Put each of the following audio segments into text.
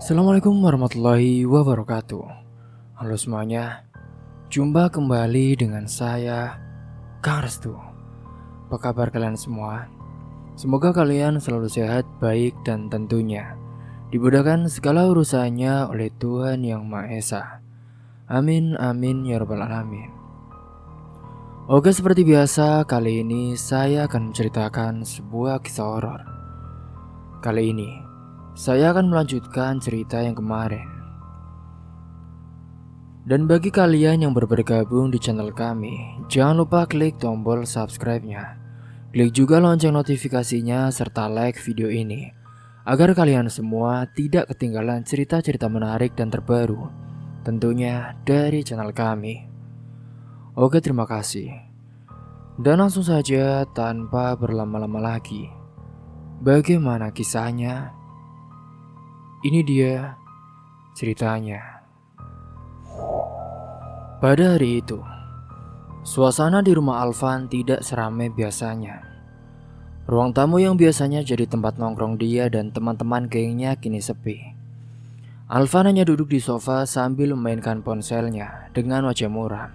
Assalamualaikum warahmatullahi wabarakatuh. Halo semuanya, jumpa kembali dengan saya, Kang Restu. Apa kabar kalian semua? Semoga kalian selalu sehat, baik, dan tentunya dimudahkan segala urusannya oleh Tuhan Yang Maha Esa. Amin, amin, ya rabbal alamin. Oke, seperti biasa, kali ini saya akan menceritakan sebuah kisah horor. Kali ini saya akan melanjutkan cerita yang kemarin. Dan bagi kalian yang baru bergabung di channel kami, jangan lupa klik tombol subscribe-nya. Klik juga lonceng notifikasinya serta like video ini agar kalian semua tidak ketinggalan cerita-cerita menarik dan terbaru tentunya dari channel kami. Oke, terima kasih. Dan langsung saja tanpa berlama-lama lagi, bagaimana kisahnya? Ini dia ceritanya. Pada hari itu, suasana di rumah Alvan tidak seramai biasanya. Ruang tamu yang biasanya jadi tempat nongkrong dia dan teman-teman gengnya kini sepi. Alvan hanya duduk di sofa sambil memainkan ponselnya dengan wajah muram.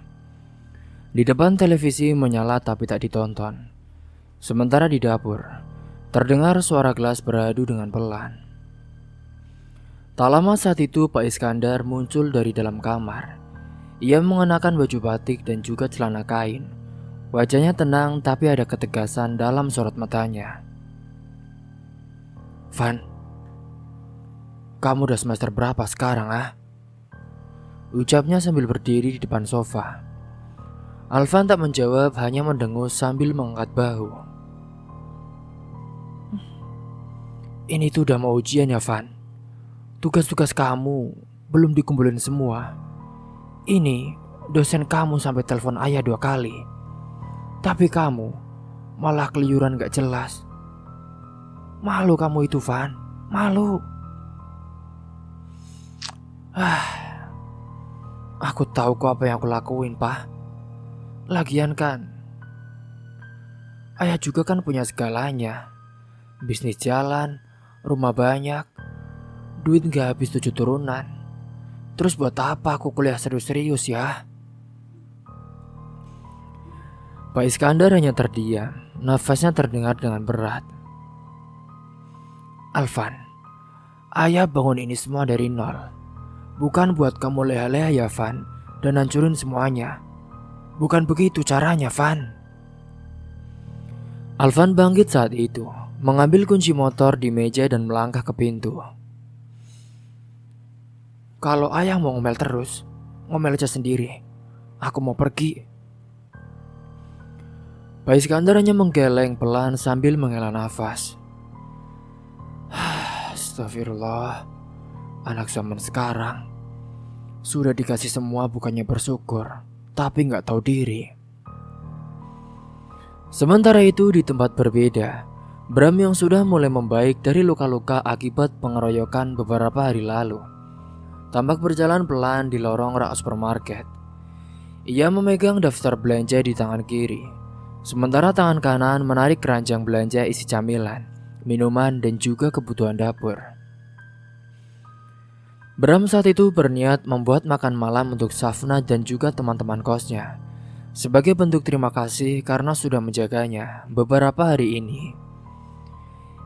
Di depan televisi menyala tapi tak ditonton. Sementara di dapur, terdengar suara gelas beradu dengan pelan. Tak lama saat itu Pak Iskandar muncul dari dalam kamar. Ia mengenakan baju batik dan juga celana kain. Wajahnya tenang tapi ada ketegasan dalam sorot matanya. "Van, kamu udah semester berapa sekarang ah?" ucapnya sambil berdiri di depan sofa. Alvan tak menjawab, hanya mendengus sambil mengangkat bahu. "Ini tuh udah mau ujian ya Van. Tugas-tugas kamu belum dikumpulin semua. Ini dosen kamu sampai telepon ayah 2 kali. Tapi kamu malah keluyuran gak jelas. Malu kamu itu Van, malu." Aku tahu kok apa yang aku lakuin Pak. Lagian kan ayah juga kan punya segalanya. Bisnis jalan, rumah banyak, duit gak habis 7 turunan. Terus buat apa aku kuliah serius-serius ya?" Pak Iskandar hanya terdiam, nafasnya terdengar dengan berat. "Alvan, ayah bangun ini semua dari nol. Bukan buat kamu leha-leha ya Van, dan hancurin semuanya. Bukan begitu caranya Van." Alvan bangkit saat itu, mengambil kunci motor di meja dan melangkah ke pintu. "Kalau ayah mau ngomel terus, ngomel aja sendiri. Aku mau pergi." Pak Iskandar hanya menggeleng pelan sambil menghela nafas. Astagfirullah, anak zaman sekarang sudah dikasih semua bukannya bersyukur, tapi nggak tahu diri. Sementara itu di tempat berbeda, Bram yang sudah mulai membaik dari luka-luka akibat pengeroyokan beberapa hari lalu tampak berjalan pelan di lorong rak supermarket. Ia memegang daftar belanja di tangan kiri, sementara tangan kanan menarik keranjang belanja isi camilan, minuman, dan juga kebutuhan dapur. Bram saat itu berniat membuat makan malam untuk Safna dan juga teman-teman kosnya, sebagai bentuk terima kasih karena sudah menjaganya beberapa hari ini.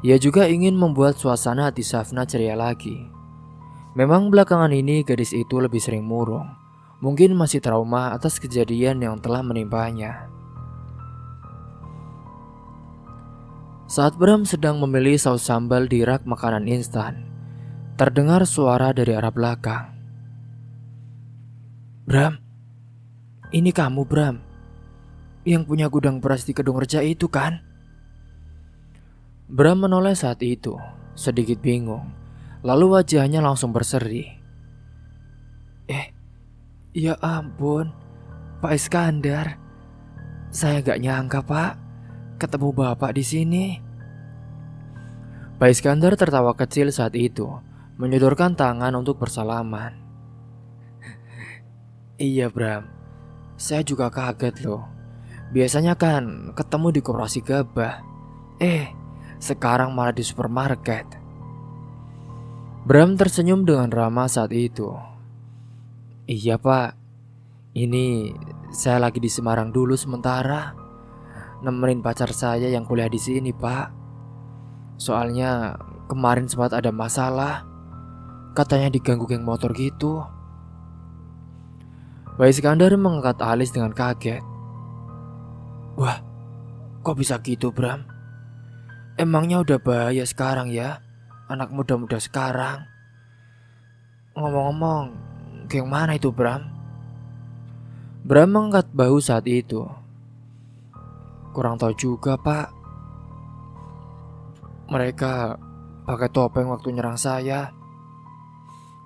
Ia juga ingin membuat suasana hati Safna ceria lagi. Memang belakangan ini gadis itu lebih sering murung. Mungkin masih trauma atas kejadian yang telah menimpanya. Saat Bram sedang memilih saus sambal di rak makanan instan, terdengar suara dari arah belakang. "Bram, ini kamu Bram, yang punya gudang beras di Kedungreja itu kan?" Bram menoleh saat itu, sedikit bingung. Lalu wajahnya langsung berseri. Ya ampun, Pak Iskandar. Saya gak nyangka Pak, ketemu Bapak di sini." Pak Iskandar tertawa kecil saat itu, menyodorkan tangan untuk bersalaman. "Iya Bram, saya juga kaget loh. Biasanya kan ketemu di Koperasi Gabah. Sekarang malah di supermarket." Bram tersenyum dengan ramah saat itu. Iya pak, ini saya lagi di Semarang dulu sementara, nemenin pacar saya yang kuliah di sini pak. Soalnya kemarin sempat ada masalah, katanya diganggu geng motor gitu. Pak Iskandar mengangkat alis dengan kaget. Wah, kok bisa gitu Bram? Emangnya udah bahaya sekarang ya, anak muda-muda sekarang. Ngomong-ngomong, geng mana itu Bram? Bram mengangkat bahu saat itu. Kurang tahu juga pak. Mereka pakai topeng waktu nyerang saya.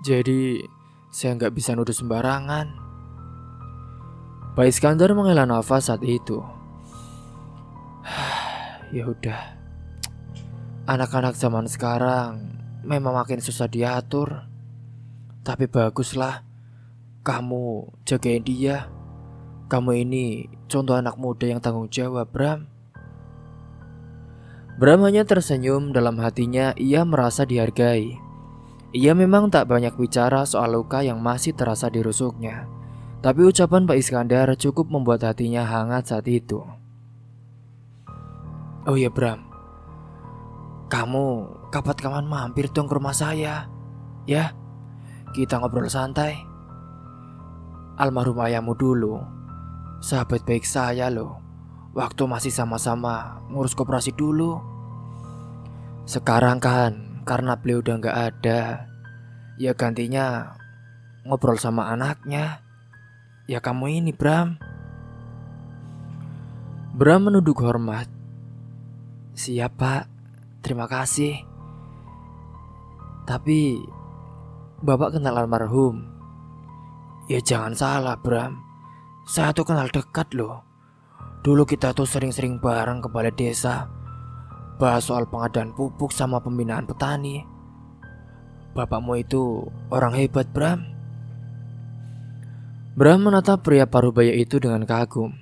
Jadi saya nggak bisa nuduh sembarangan. Pak Iskandar menghela nafas saat itu. Ya udah, anak-anak zaman sekarang memang makin susah diatur. Tapi baguslah kamu jagain dia. Kamu ini contoh anak muda yang tanggung jawab, Bram. Bram hanya tersenyum, dalam hatinya ia merasa dihargai. Ia memang tak banyak bicara soal luka yang masih terasa di rusuknya. Tapi ucapan Pak Iskandar cukup membuat hatinya hangat saat itu. Oh ya Bram, kamu kapan-kapan mampir dong ke rumah saya. Ya, kita ngobrol santai. Almarhum ayahmu dulu sahabat baik saya loh, waktu masih sama-sama ngurus koperasi dulu. Sekarang kan karena beliau udah gak ada, ya gantinya ngobrol sama anaknya. Ya kamu ini Bram. Bram menunduk hormat. Siap pak, terima kasih. Tapi bapak kenal almarhum? Ya jangan salah Bram, saya tuh kenal dekat loh. Dulu kita tuh sering-sering bareng ke balai desa, bahas soal pengadaan pupuk sama pembinaan petani. Bapakmu itu orang hebat Bram. Bram menatap pria parubaya itu dengan kagum.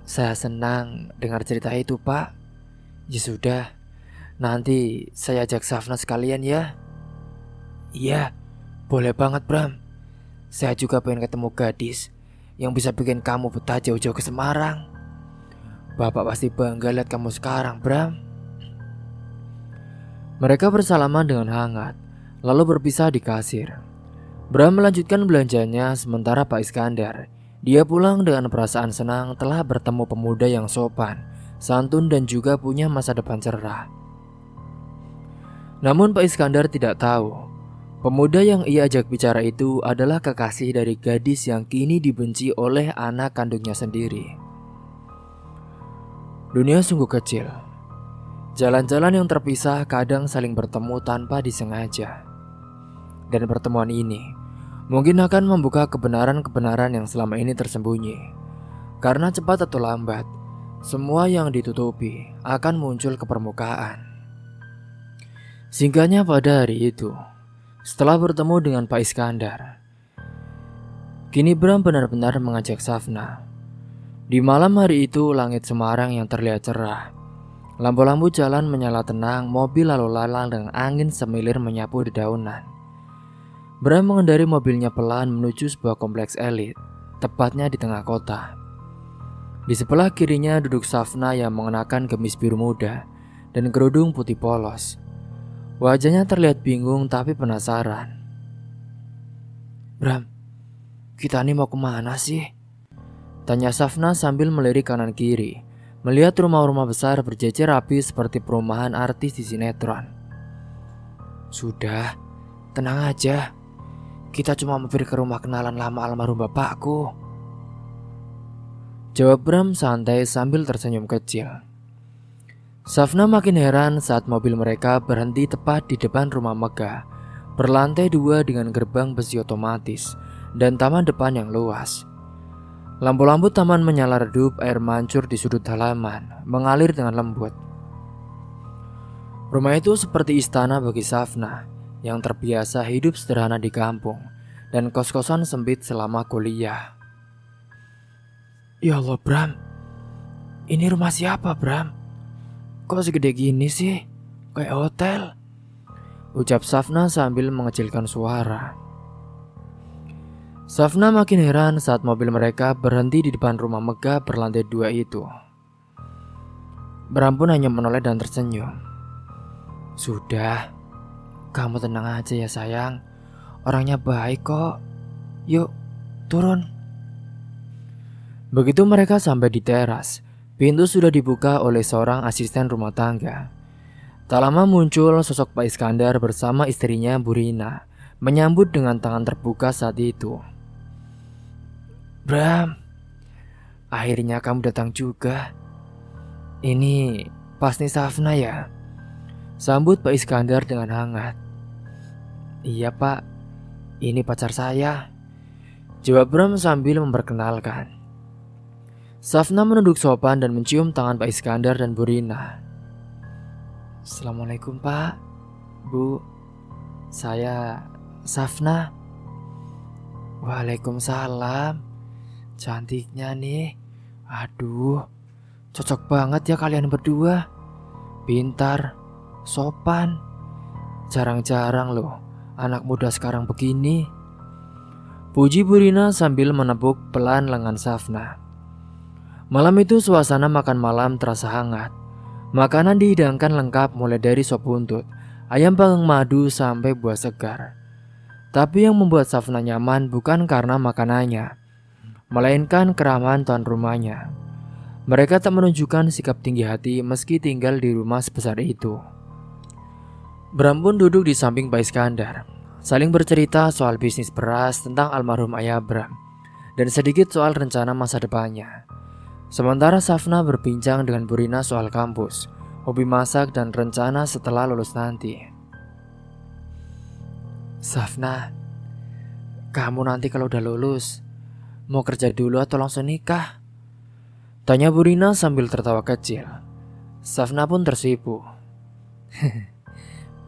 Saya senang dengar cerita itu pak. Ya sudah, nanti saya ajak Safna sekalian ya. Iya, boleh banget Bram. Saya juga pengen ketemu gadis yang bisa bikin kamu betah jauh-jauh ke Semarang. Bapak pasti bangga lihat kamu sekarang Bram. Mereka bersalaman dengan hangat, lalu berpisah di kasir. Bram melanjutkan belanjanya sementara Pak Iskandar, dia pulang dengan perasaan senang telah bertemu pemuda yang sopan, santun dan juga punya masa depan cerah. Namun Pak Iskandar tidak tahu, pemuda yang ia ajak bicara itu adalah kekasih dari gadis yang kini dibenci oleh anak kandungnya sendiri. Dunia sungguh kecil. Jalan-jalan yang terpisah kadang saling bertemu tanpa disengaja. Dan pertemuan ini mungkin akan membuka kebenaran-kebenaran yang selama ini tersembunyi. Karena cepat atau lambat, semua yang ditutupi akan muncul ke permukaan. Singkatnya pada hari itu, setelah bertemu dengan Pak Iskandar, kini Bram benar-benar mengajak Safna. Di malam hari itu langit Semarang yang terlihat cerah. Lampu-lampu jalan menyala tenang, mobil lalu lalang dengan angin semilir menyapu dedaunan. Bram mengendari mobilnya pelan menuju sebuah kompleks elit, tepatnya di tengah kota. Di sebelah kirinya duduk Safna yang mengenakan gamis biru muda dan kerudung putih polos. Wajahnya terlihat bingung tapi penasaran. Bram, kita ini mau kemana sih? Tanya Safna sambil melirik kanan kiri, melihat rumah-rumah besar berjejer rapi seperti perumahan artis di sinetron. Sudah, tenang aja. Kita cuma mampir ke rumah kenalan lama almarhum bapakku. Jawab Bram santai sambil tersenyum kecil. Safna makin heran saat mobil mereka berhenti tepat di depan rumah megah, berlantai 2 dengan gerbang besi otomatis dan taman depan yang luas. Lampu-lampu taman menyala redup, air mancur di sudut halaman, mengalir dengan lembut. Rumah itu seperti istana bagi Safna yang terbiasa hidup sederhana di kampung dan kos-kosan sempit selama kuliah. Ya Allah Bram, ini rumah siapa Bram? Kok segede gini sih? Kayak hotel. ucap Safna sambil mengecilkan suara. Safna makin heran saat mobil mereka berhenti di depan rumah megah berlantai 2 itu. Bram pun hanya menoleh dan tersenyum. Sudah, kamu tenang aja ya sayang. Orangnya baik kok. Yuk, turun. Begitu mereka sampai di teras, pintu sudah dibuka oleh seorang asisten rumah tangga. Tak lama muncul sosok Pak Iskandar bersama istrinya Bu Rina, menyambut dengan tangan terbuka saat itu. Bram, akhirnya kamu datang juga. Ini pasti Safna ya? Sambut Pak Iskandar dengan hangat. Iya pak, ini pacar saya, jawab Bram sambil memperkenalkan. Safna menunduk sopan dan mencium tangan Pak Iskandar dan Bu Rina. Assalamualaikum Pak, Bu, saya Safna. Waalaikumsalam, cantiknya nih. Aduh, cocok banget ya kalian berdua. Pintar, sopan. Jarang-jarang loh anak muda sekarang begini. Puji Bu Rina sambil menepuk pelan lengan Safna. Malam itu suasana makan malam terasa hangat. Makanan dihidangkan lengkap mulai dari sop buntut, ayam panggang madu sampai buah segar. Tapi yang membuat Safna nyaman bukan karena makanannya, melainkan keramahan tuan rumahnya. Mereka tak menunjukkan sikap tinggi hati meski tinggal di rumah sebesar itu. Bram pun duduk di samping Pak Iskandar, saling bercerita soal bisnis beras tentang almarhum ayah Bram, dan sedikit soal rencana masa depannya. Sementara Safna berbincang dengan Bu Rina soal kampus, hobi masak dan rencana setelah lulus nanti. Safna, kamu nanti kalau udah lulus, mau kerja dulu atau langsung nikah? Tanya Bu Rina sambil tertawa kecil. Safna pun tersipu.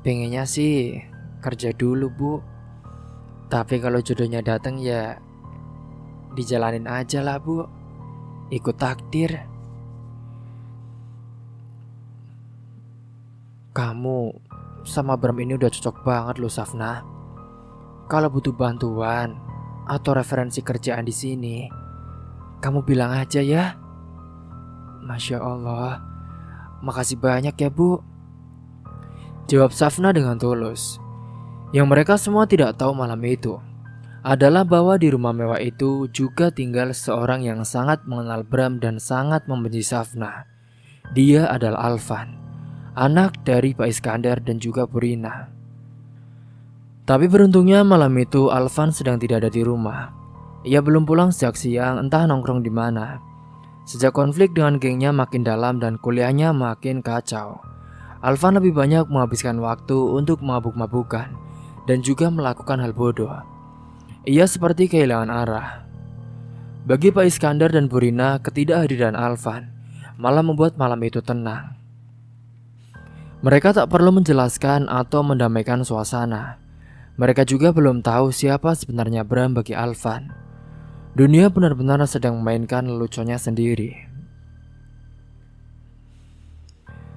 Pengennya sih kerja dulu Bu, tapi kalau jodohnya datang ya dijalanin aja lah Bu. Ikut takdir. Kamu sama Bram ini udah cocok banget loh Safna. Kalau butuh bantuan atau referensi kerjaan di sini, kamu bilang aja ya. Masya Allah, makasih banyak ya Bu, jawab Safna dengan tulus. Yang mereka semua tidak tahu malam itu adalah bahwa di rumah mewah itu juga tinggal seorang yang sangat mengenal Bram dan sangat membenci Safna. Dia adalah Alvan, anak dari Pak Iskandar dan juga Bu Rina. Tapi beruntungnya malam itu Alvan sedang tidak ada di rumah. Ia belum pulang sejak siang, entah nongkrong di mana. Sejak konflik dengan gengnya makin dalam dan kuliahnya makin kacau, Alvan lebih banyak menghabiskan waktu untuk mabuk-mabukan dan juga melakukan hal bodoh. Ia seperti kehilangan arah. Bagi Pak Iskandar dan Bu Rina, ketidakhadiran Alvan malah membuat malam itu tenang. Mereka tak perlu menjelaskan atau mendamaikan suasana. Mereka juga belum tahu siapa sebenarnya Bram bagi Alvan. Dunia benar-benar sedang memainkan leluconnya sendiri.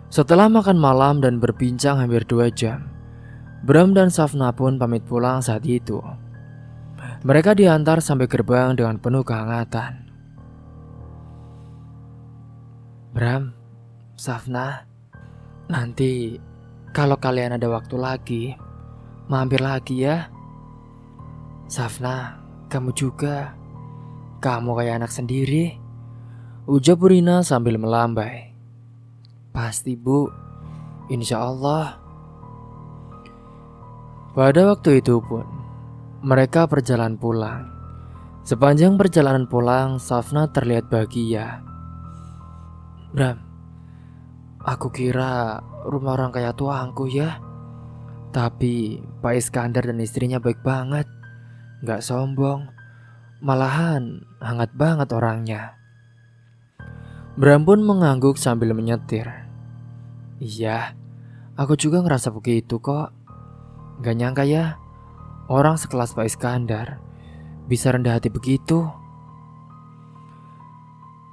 Setelah makan malam dan berbincang hampir 2 jam, Bram dan Safna pun pamit pulang saat itu. Mereka diantar sampai gerbang dengan penuh kehangatan. Bram, Safna, nanti kalau kalian ada waktu lagi, mampir lagi ya. Safna, kamu juga. Kamu kayak anak sendiri, ujar Bu Rina sambil melambai. Pasti Bu, insya Allah. Pada waktu itu pun mereka berjalan pulang. Sepanjang perjalanan pulang, Safna terlihat bahagia. Bram, aku kira rumah orang kaya tua angkuh ya. Tapi Pak Iskandar dan istrinya baik banget. Gak sombong, malahan hangat banget orangnya. Bram pun mengangguk sambil menyetir. Iya, aku juga ngerasa begitu kok. Gak nyangka ya, orang sekelas Pak Iskandar bisa rendah hati begitu.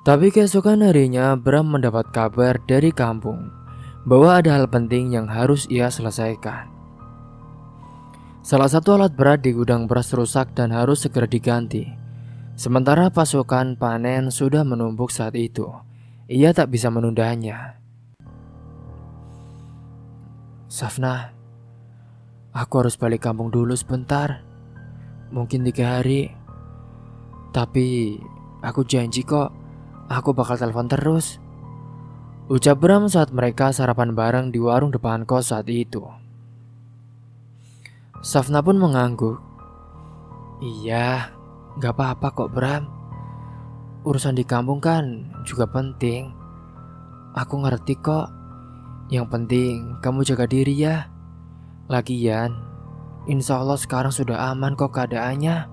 Tapi keesokan harinya Bram mendapat kabar dari kampung bahwa ada hal penting yang harus ia selesaikan. Salah satu alat berat di gudang beras rusak dan harus segera diganti. Sementara pasukan panen sudah menumpuk saat itu. Ia tak bisa menundanya. Safna, aku harus balik kampung dulu sebentar. Mungkin 3 hari. Tapi aku janji kok, aku bakal telepon terus. Ucap Bram saat mereka sarapan bareng di warung depan kos saat itu. Safna pun mengangguk. Iya, gak apa-apa kok Bram. Urusan di kampung kan juga penting. Aku ngerti kok. Yang penting kamu jaga diri ya. Lagian, insya Allah sekarang sudah aman kok keadaannya.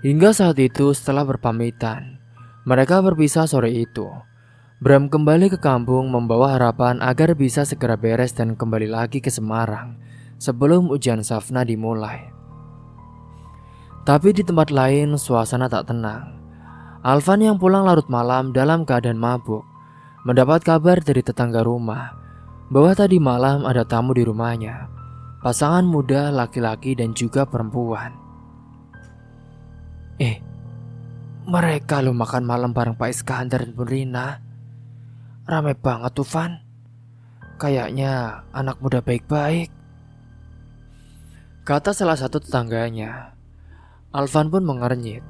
Hingga saat itu setelah berpamitan, mereka berpisah sore itu. Bram kembali ke kampung membawa harapan agar bisa segera beres dan kembali lagi ke Semarang sebelum ujian Safna dimulai. Tapi di tempat lain suasana tak tenang. Alvan yang pulang larut malam dalam keadaan mabuk mendapat kabar dari tetangga rumah bahwa tadi malam ada tamu di rumahnya. Pasangan muda laki-laki dan juga perempuan. Mereka lo makan malam bareng Pak Iskandar dan Bu Rina. Ramai banget tuh Van. Kayaknya anak muda baik-baik, kata salah satu tetangganya. Alvan pun mengernyit.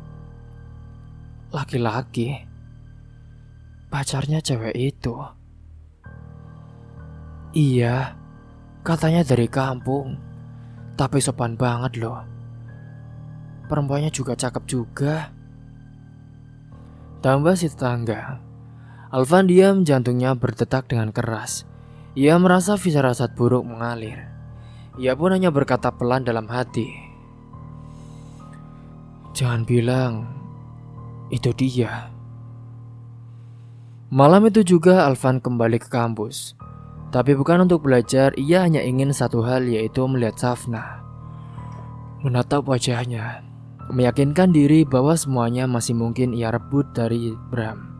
Laki-laki? Pacarnya cewek itu? Iya, katanya dari kampung. Tapi sopan banget loh. Perempuannya juga cakep juga, tambah si tetangga. Alvan diam, jantungnya berdetak dengan keras. Ia merasa firasat buruk mengalir. Ia pun hanya berkata pelan dalam hati, jangan bilang itu dia. Malam itu juga Alvan kembali ke kampus. Tapi bukan untuk belajar, ia hanya ingin satu hal, yaitu melihat Safna. Menatap wajahnya, meyakinkan diri bahwa semuanya masih mungkin ia rebut dari Bram.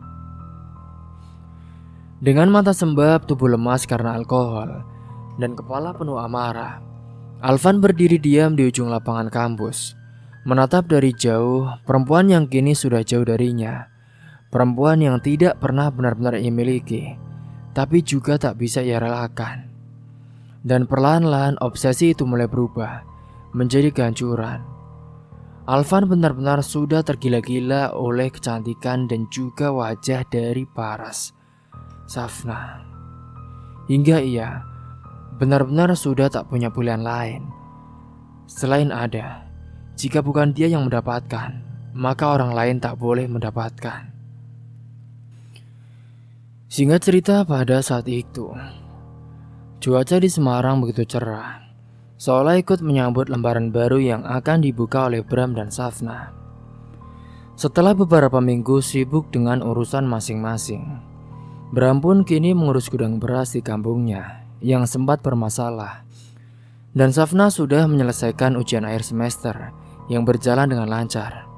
Dengan mata sembab, tubuh lemas karena alkohol, dan kepala penuh amarah, Alvan berdiri diam di ujung lapangan kampus, menatap dari jauh perempuan yang kini sudah jauh darinya. Perempuan yang tidak pernah benar-benar ia miliki, tapi juga tak bisa ia relakan. Dan perlahan-lahan obsesi itu mulai berubah menjadi kehancuran. Alvan benar-benar sudah tergila-gila oleh kecantikan dan juga wajah dari Paras, Safna. Hingga ia benar-benar sudah tak punya pilihan lain selain ada. Jika bukan dia yang mendapatkan, maka orang lain tak boleh mendapatkan. Singkat cerita, pada saat itu cuaca di Semarang begitu cerah, seolah ikut menyambut lembaran baru yang akan dibuka oleh Bram dan Safna. Setelah beberapa minggu sibuk dengan urusan masing-masing, Bram pun kini mengurus gudang beras di kampungnya yang sempat bermasalah. Dan Safna sudah menyelesaikan ujian akhir semester yang berjalan dengan lancar.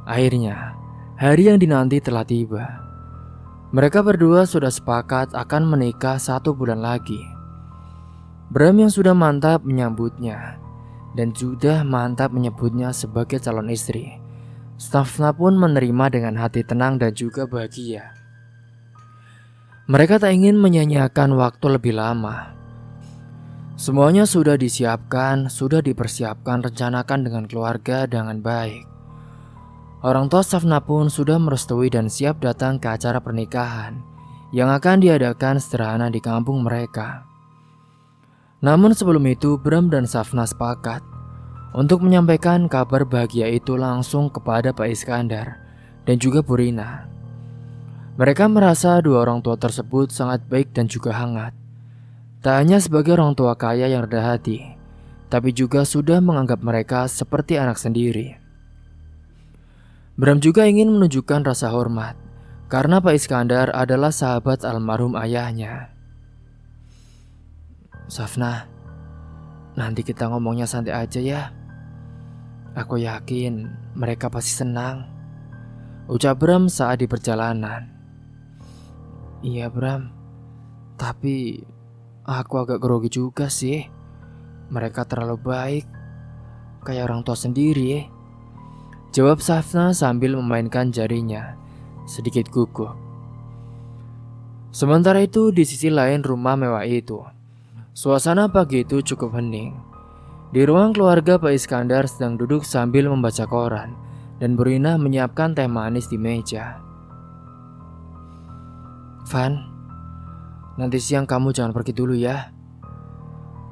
Akhirnya, hari yang dinanti telah tiba. Mereka berdua sudah sepakat akan menikah 1 bulan lagi. Bram yang sudah mantap menyambutnya dan sudah mantap menyebutnya sebagai calon istri. Safna pun menerima dengan hati tenang dan juga bahagia. Mereka tak ingin menyanyiakan waktu lebih lama. Semuanya sudah disiapkan, sudah dipersiapkan, rencanakan dengan keluarga dengan baik. Orang tua Safna pun sudah merestui dan siap datang ke acara pernikahan yang akan diadakan sederhana di kampung mereka. Namun sebelum itu, Bram dan Safna sepakat untuk menyampaikan kabar bahagia itu langsung kepada Pak Iskandar dan juga Bu Rina. Mereka merasa dua orang tua tersebut sangat baik dan juga hangat. Tak hanya sebagai orang tua kaya yang rendah hati, tapi juga sudah menganggap mereka seperti anak sendiri. Bram juga ingin menunjukkan rasa hormat karena Pak Iskandar adalah sahabat almarhum ayahnya. Safna, nanti kita ngomongnya santai aja ya. Aku yakin mereka pasti senang, ucap Bram saat di perjalanan. Iya Bram, tapi Aku agak grogi juga sih. Mereka terlalu baik, kayak orang tua sendiri. Jawab Safna sambil memainkan jarinya, sedikit gugup. Sementara itu di sisi lain rumah mewah itu, suasana pagi itu cukup hening. Di ruang keluarga Pak Iskandar sedang duduk sambil membaca koran dan Burina menyiapkan teh manis di meja. Van, nanti siang kamu jangan pergi dulu ya.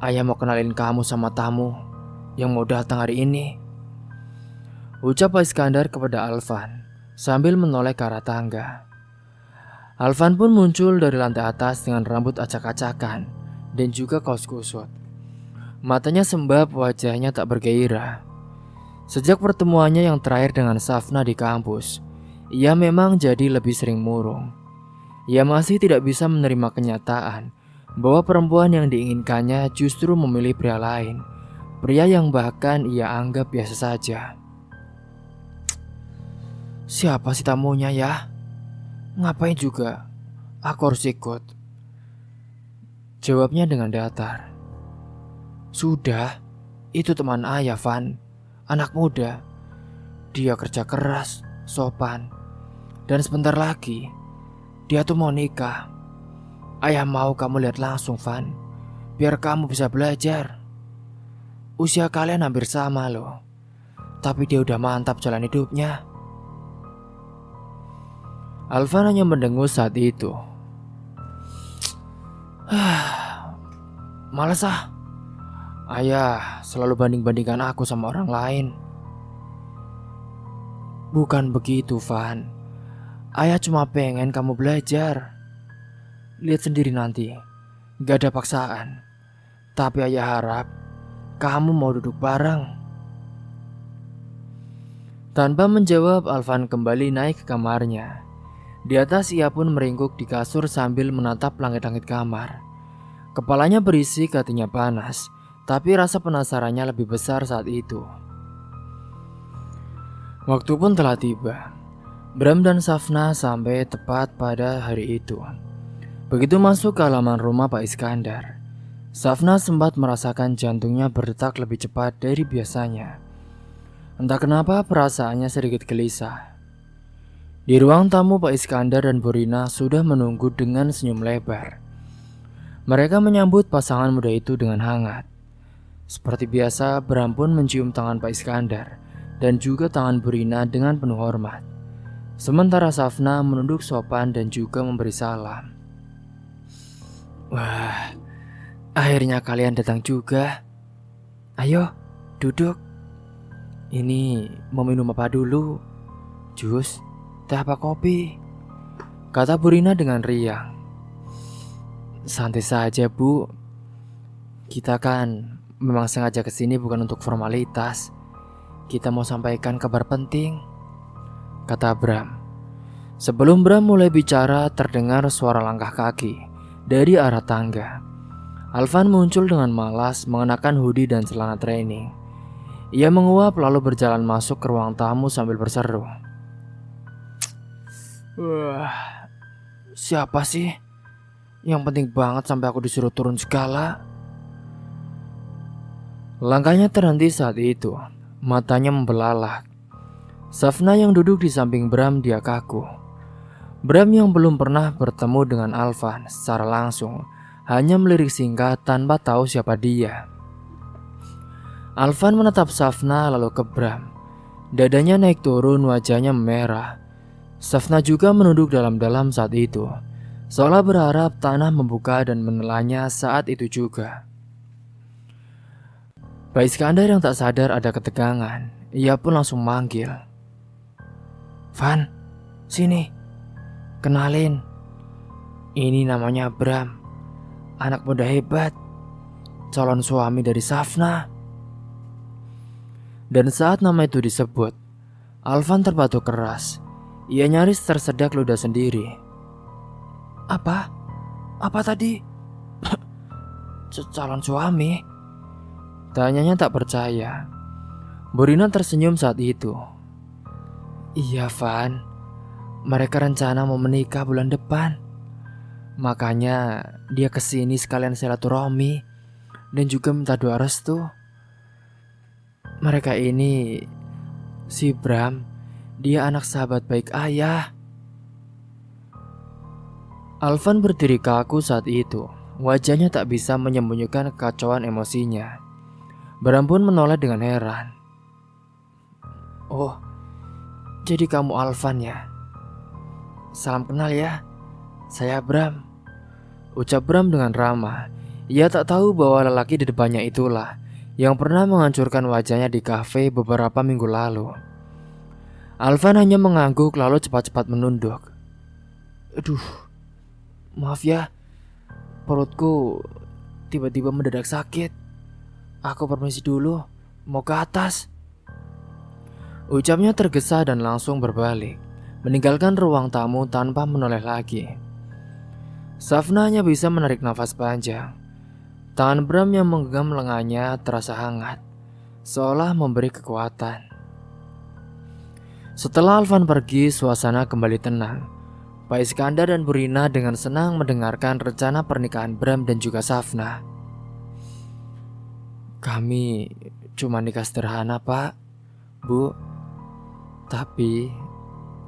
Ayah mau kenalin kamu sama tamu yang mau datang hari ini, ucap Pak Iskandar kepada Alvan sambil menoleh ke arah tangga. Alvan pun muncul dari lantai atas dengan rambut acak-acakan dan juga kaos kusut. Matanya sembab, wajahnya tak bergairah. Sejak pertemuannya yang terakhir dengan Safna di kampus, ia memang jadi lebih sering murung. Ia masih tidak bisa menerima kenyataan bahwa perempuan yang diinginkannya justru memilih pria lain, pria yang bahkan ia anggap biasa saja. Siapa sih tamunya ya? Ngapain juga? Aku harus ikut. Jawabnya dengan datar. Sudah, itu teman ayah Van, anak muda. Dia kerja keras, sopan, dan sebentar lagi dia tuh mau nikah. Ayah mau kamu lihat langsung Van, biar kamu bisa belajar. Usia kalian hampir sama loh, tapi dia udah mantap jalan hidupnya. Alvan hanya mendengus saat itu. Males ah. Ayah selalu banding-bandingkan aku sama orang lain. Bukan begitu Van. Ayah cuma pengen kamu belajar. Lihat sendiri nanti, gak ada paksaan. Tapi ayah harap kamu mau duduk bareng. Tanpa menjawab, Alvan kembali naik ke kamarnya. Di atas ia pun meringkuk di kasur sambil menatap langit-langit kamar. Kepalanya berisik, hatinya panas, tapi rasa penasarannya lebih besar saat itu. Waktu pun telah tiba. Bram dan Safna sampai tepat pada hari itu. Begitu masuk ke halaman rumah Pak Iskandar, Safna sempat merasakan jantungnya berdetak lebih cepat dari biasanya. Entah kenapa perasaannya sedikit gelisah. Di ruang tamu Pak Iskandar dan Burina sudah menunggu dengan senyum lebar. Mereka menyambut pasangan muda itu dengan hangat. Seperti biasa, Bram pun mencium tangan Pak Iskandar dan juga tangan Burina dengan penuh hormat. Sementara Safna menunduk sopan dan juga memberi salam. Wah, akhirnya kalian datang juga. Ayo, duduk. Ini mau minum apa dulu? Jus? Teh apa kopi? Kata Burina dengan riang. Santai saja Bu. Kita kan memang sengaja kesini bukan untuk formalitas. Kita mau sampaikan kabar penting, kata Bram. Sebelum Bram mulai bicara, terdengar suara langkah kaki dari arah tangga. Alvan muncul dengan malas mengenakan hoodie dan celana training. Ia menguap lalu berjalan masuk ke ruang tamu sambil berseru. Wah, siapa sih? Yang penting banget sampai aku disuruh turun segala. Langkahnya terhenti saat itu. Matanya membelalak. Safna yang duduk di samping Bram dia kaku. Bram yang belum pernah bertemu dengan Alvan secara langsung hanya melirik singkat tanpa tahu siapa dia. Alvan menatap Safna lalu ke Bram. Dadanya naik turun, wajahnya merah. Safna juga menunduk dalam-dalam saat itu, seolah berharap tanah membuka dan menelannya saat itu juga. Pak Iskandar yang tak sadar ada ketegangan, ia pun langsung manggil. Van, sini, kenalin. Ini namanya Bram, anak muda hebat, calon suami dari Safna. Dan saat nama itu disebut, Alvan terbatuk keras. Ia nyaris tersedak ludah sendiri. Apa? Apa tadi? Calon suami? Tanyanya tak percaya. Burina tersenyum saat itu. Iya Van, mereka rencana mau menikah bulan depan. Makanya dia kesini sekalian silaturahmi dan juga minta doa restu. Mereka ini, si Bram, dia anak sahabat baik ayah. Alvan berdiri kaku saat itu. Wajahnya tak bisa menyembunyikan kekacauan emosinya. Bram pun menoleh dengan heran. Oh, jadi kamu Alvan ya? Salam kenal ya, saya Bram, ucap Bram dengan ramah. Ia tak tahu bahwa lelaki di depannya itulah yang pernah menghancurkan wajahnya di kafe beberapa minggu lalu. Alvan hanya mengangguk lalu cepat-cepat menunduk. Aduh, maaf ya, perutku tiba-tiba mendadak sakit. Aku permisi dulu, mau ke atas. Ucapnya tergesa dan langsung berbalik, meninggalkan ruang tamu tanpa menoleh lagi. Safna hanya bisa menarik nafas panjang. Tangan Bram yang menggenggam lengannya terasa hangat, seolah memberi kekuatan. Setelah Alvan pergi, suasana kembali tenang. Pak Iskandar dan Bu Rina dengan senang mendengarkan rencana pernikahan Bram dan juga Safna. Kami cuma nikah sederhana, Pak, Bu. Tapi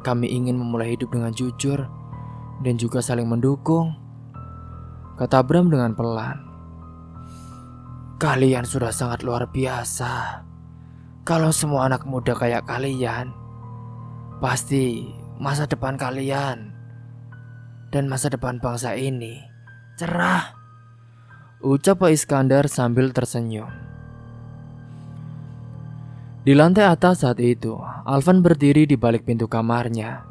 kami ingin memulai hidup dengan jujur dan juga saling mendukung, kata Bram dengan pelan. Kalian sudah sangat luar biasa. Kalau semua anak muda kayak kalian, pasti masa depan kalian dan masa depan bangsa ini cerah, ucap Pak Iskandar sambil tersenyum. Di lantai atas saat itu, Alvan berdiri di balik pintu kamarnya.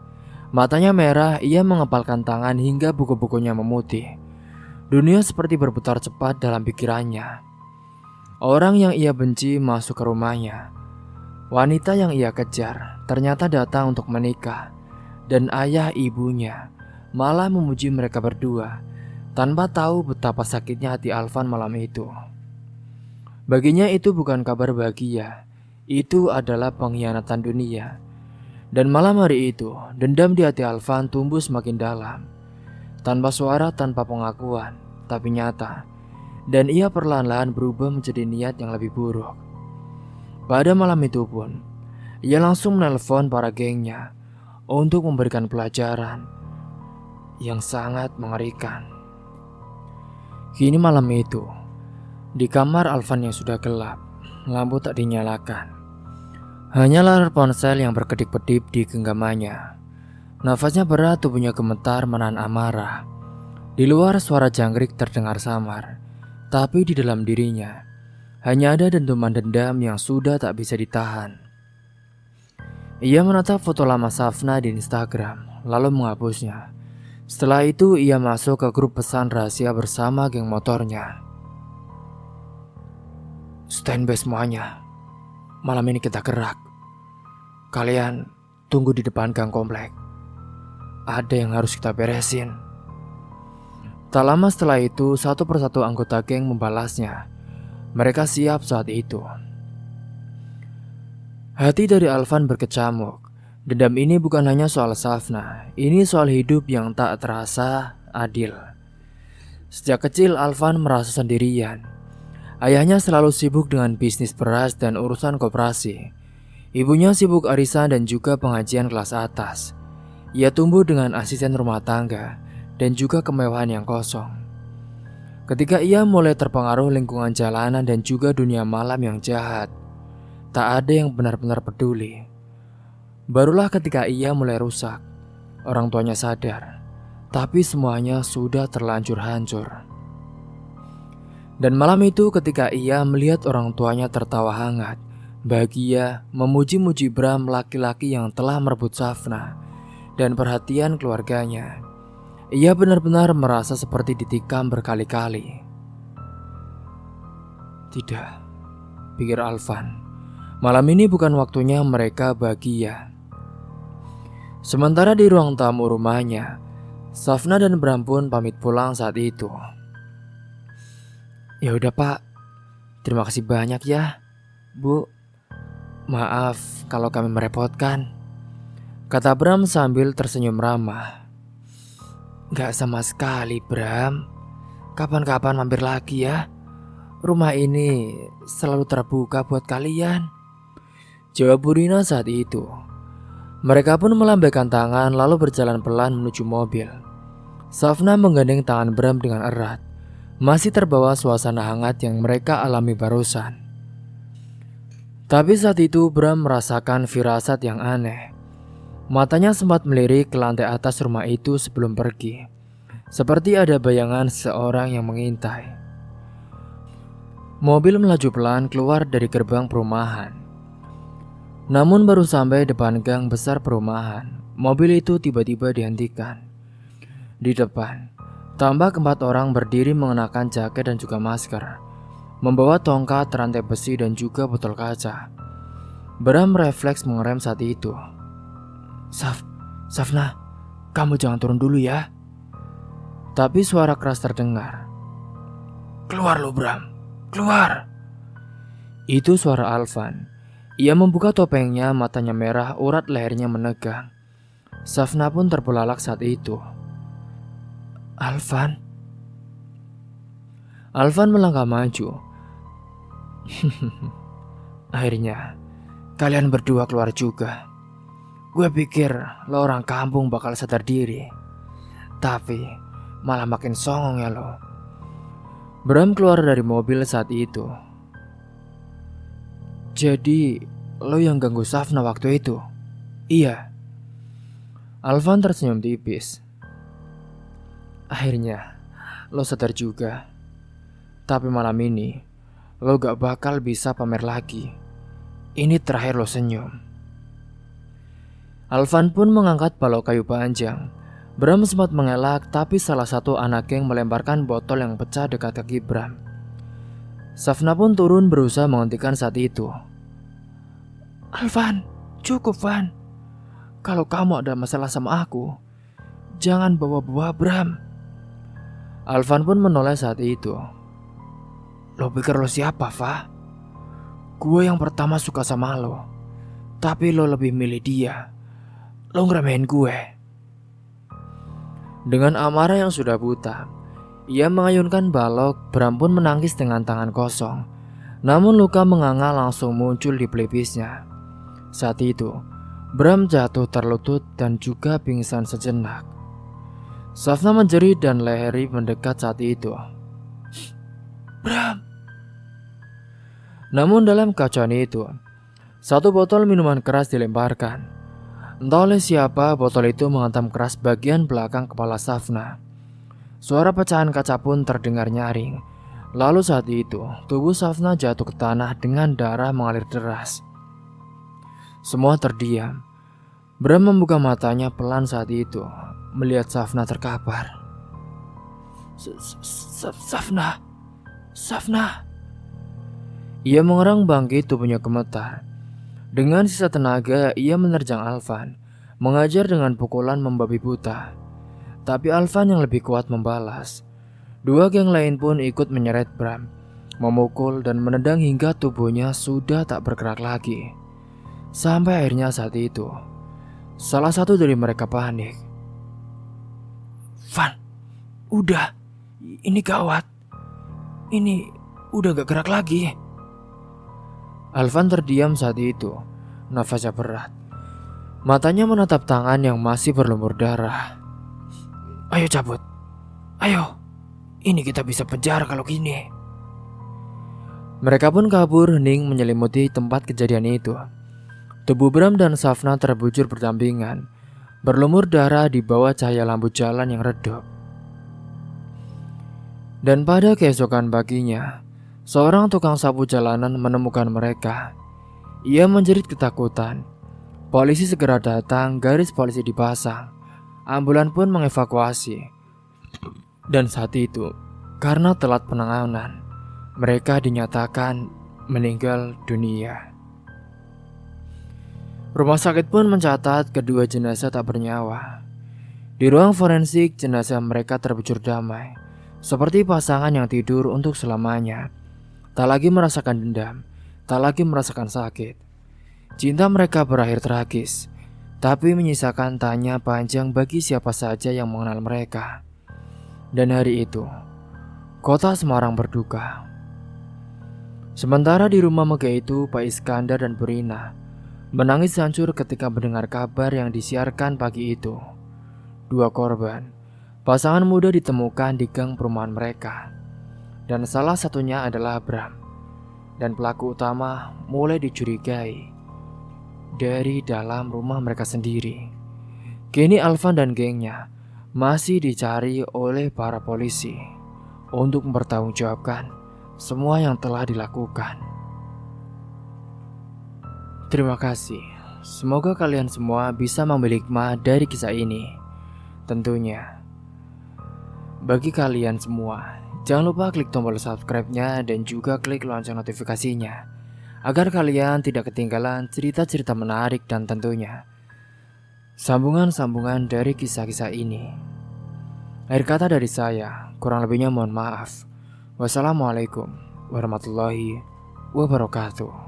Matanya merah, ia mengepalkan tangan hingga buku-bukunya memutih. Dunia seperti berputar cepat dalam pikirannya. Orang yang ia benci masuk ke rumahnya. Wanita yang ia kejar ternyata datang untuk menikah. Dan ayah ibunya malah memuji mereka berdua tanpa tahu betapa sakitnya hati Alvan malam itu. Baginya itu bukan kabar bahagia. Itu adalah pengkhianatan dunia. Dan malam hari itu, dendam di hati Alvan tumbuh semakin dalam. Tanpa suara, tanpa pengakuan, tapi nyata. Dan ia perlahan-lahan berubah menjadi niat yang lebih buruk. Pada malam itu pun, ia langsung menelpon para gengnya untuk memberikan pelajaran yang sangat mengerikan. Kini malam itu, di kamar Alvan yang sudah gelap, lampu tak dinyalakan. Hanya layar ponsel yang berkedip-kedip di genggamannya. Nafasnya berat, tubuhnya gemetar menahan amarah. Di luar suara jangkrik terdengar samar, tapi di dalam dirinya hanya ada dentuman dendam yang sudah tak bisa ditahan. Ia menatap foto lama Safna di Instagram, lalu menghapusnya. Setelah itu ia masuk ke grup pesan rahasia bersama geng motornya. Standby semuanya, malam ini kita gerak. Kalian tunggu di depan gang komplek. Ada yang harus kita beresin. Tak lama setelah itu, satu persatu anggota geng membalasnya. Mereka siap saat itu. Hati dari Alvan berkecamuk. Dendam ini bukan hanya soal Safna, ini soal hidup yang tak terasa adil. Sejak kecil Alvan merasa sendirian. Ayahnya selalu sibuk dengan bisnis beras dan urusan koperasi. Ibunya sibuk arisan dan juga pengajian kelas atas. Ia tumbuh dengan asisten rumah tangga dan juga kemewahan yang kosong. Ketika ia mulai terpengaruh lingkungan jalanan dan juga dunia malam yang jahat, tak ada yang benar-benar peduli. Barulah ketika ia mulai rusak, orang tuanya sadar, tapi semuanya sudah terlanjur hancur. Dan malam itu ketika ia melihat orang tuanya tertawa hangat, bahagia, memuji-muji Bram, laki-laki yang telah merebut Safna dan perhatian keluarganya, ia benar-benar merasa seperti ditikam berkali-kali. Tidak, pikir Alvan, malam ini bukan waktunya mereka bahagia. Sementara di ruang tamu rumahnya, Safna dan Bram pun pamit pulang saat itu. Ya udah Pak, terima kasih banyak ya, Bu. Maaf kalau kami merepotkan, kata Bram sambil tersenyum ramah. Gak sama sekali, Bram. Kapan-kapan mampir lagi ya. Rumah ini selalu terbuka buat kalian, jawab Bu Rina saat itu. Mereka pun melambaikan tangan lalu berjalan pelan menuju mobil. Safna menggandeng tangan Bram dengan erat, masih terbawa suasana hangat yang mereka alami barusan. Tapi saat itu Bram merasakan firasat yang aneh. Matanya sempat melirik ke lantai atas rumah itu sebelum pergi, seperti ada bayangan seorang yang mengintai. Mobil melaju pelan keluar dari gerbang perumahan. Namun baru sampai depan gang besar perumahan, mobil itu tiba-tiba dihentikan. Di depan, tampak 4 orang berdiri mengenakan jaket dan juga masker, membawa tongkat, rantai besi dan juga botol kaca. Bram refleks mengerem saat itu. Safna, kamu jangan turun dulu ya. Tapi suara keras terdengar. Keluar lo Bram, keluar. Itu suara Alvan. Ia membuka topengnya, matanya merah, urat lehernya menegang. Safna pun terbelalak saat itu. Alvan melangkah maju. Akhirnya kalian berdua keluar juga. Gue pikir lo orang kampung bakal sadar diri, tapi malah makin songong ya lo. Bram keluar dari mobil saat itu. Jadi lo yang ganggu Safna waktu itu? Iya. Alvan tersenyum tipis. Akhirnya lo sadar juga. Tapi malam ini lo gak bakal bisa pamer lagi. Ini terakhir lo senyum. Alvan pun mengangkat balok kayu panjang. Bram sempat mengelak, tapi salah satu anak geng melemparkan botol yang pecah dekat kaki Bram. Safna pun turun berusaha menghentikan saat itu. Alvan, cukup Van. Kalau kamu ada masalah sama aku, jangan bawa-bawa Bram. Alvan pun menoleh saat itu. Lo pikir lo siapa, Va? Gue yang pertama suka sama lo, tapi lo lebih milih dia. Lo ngeremehin gue. Dengan amarah yang sudah buta, ia mengayunkan balok. Bram pun menangis dengan tangan kosong. Namun luka menganga langsung muncul di pelipisnya. Saat itu, Bram jatuh terlutut dan juga pingsan sejenak. Safna menjerit dan Leherry mendekat saat itu. Bram. Namun dalam kacauan itu, satu botol minuman keras dilemparkan. Entah oleh siapa, botol itu menghantam keras bagian belakang kepala Safna. Suara pecahan kaca pun terdengar nyaring. Lalu saat itu, tubuh Safna jatuh ke tanah dengan darah mengalir deras. Semua terdiam. Bram membuka matanya pelan saat itu, melihat Safna terkapar. Safna. Ia mengerang bangkit, tubuhnya gemetar. Dengan sisa tenaga, ia menerjang Alvan, mengajar dengan pukulan membabi buta. Tapi Alvan yang lebih kuat membalas. Dua geng lain pun ikut menyeret Bram, memukul dan menendang hingga tubuhnya sudah tak bergerak lagi. Sampai akhirnya saat itu, salah satu dari mereka panik. Van, udah, ini gawat. Ini udah gak gerak lagi. Alvan terdiam saat itu, nafasnya berat. Matanya menatap tangan yang masih berlumur darah. Ayo cabut, ayo. Ini kita bisa penjara kalau gini. Mereka pun kabur hening menyelimuti tempat kejadian itu. Tubuh Bram dan Safna terbujur berdampingan, berlumur darah di bawah cahaya lampu jalan yang redup. Dan pada keesokan paginya, seorang tukang sapu jalanan menemukan mereka. Ia menjerit ketakutan. Polisi segera datang, garis polisi dipasang. Ambulan pun mengevakuasi. Dan saat itu, karena telat penanganan, mereka dinyatakan meninggal dunia. Rumah sakit pun mencatat kedua jenazah tak bernyawa. Di ruang forensik, jenazah mereka terbujur damai, seperti pasangan yang tidur untuk selamanya. Tak lagi merasakan dendam, tak lagi merasakan sakit. Cinta mereka berakhir tragis, tapi menyisakan tanya panjang bagi siapa saja yang mengenal mereka. Dan hari itu, kota Semarang berduka. Sementara di rumah megah itu, Pak Iskandar dan Bu Rina menangis hancur ketika mendengar kabar yang disiarkan pagi itu. 2 korban, pasangan muda ditemukan di gang perumahan mereka. Dan salah satunya adalah Bram. Dan pelaku utama mulai dicurigai dari dalam rumah mereka sendiri. Kini Alvan dan gengnya masih dicari oleh para polisi untuk mempertanggungjawabkan semua yang telah dilakukan. Terima kasih. Semoga kalian semua bisa mengambil hikmah dari kisah ini. Tentunya, bagi kalian semua, jangan lupa klik tombol subscribe-nya dan juga klik lonceng notifikasinya agar kalian tidak ketinggalan cerita-cerita menarik dan tentunya sambungan-sambungan dari kisah-kisah ini. Akhir kata dari saya, kurang lebihnya mohon maaf. Wassalamualaikum warahmatullahi wabarakatuh.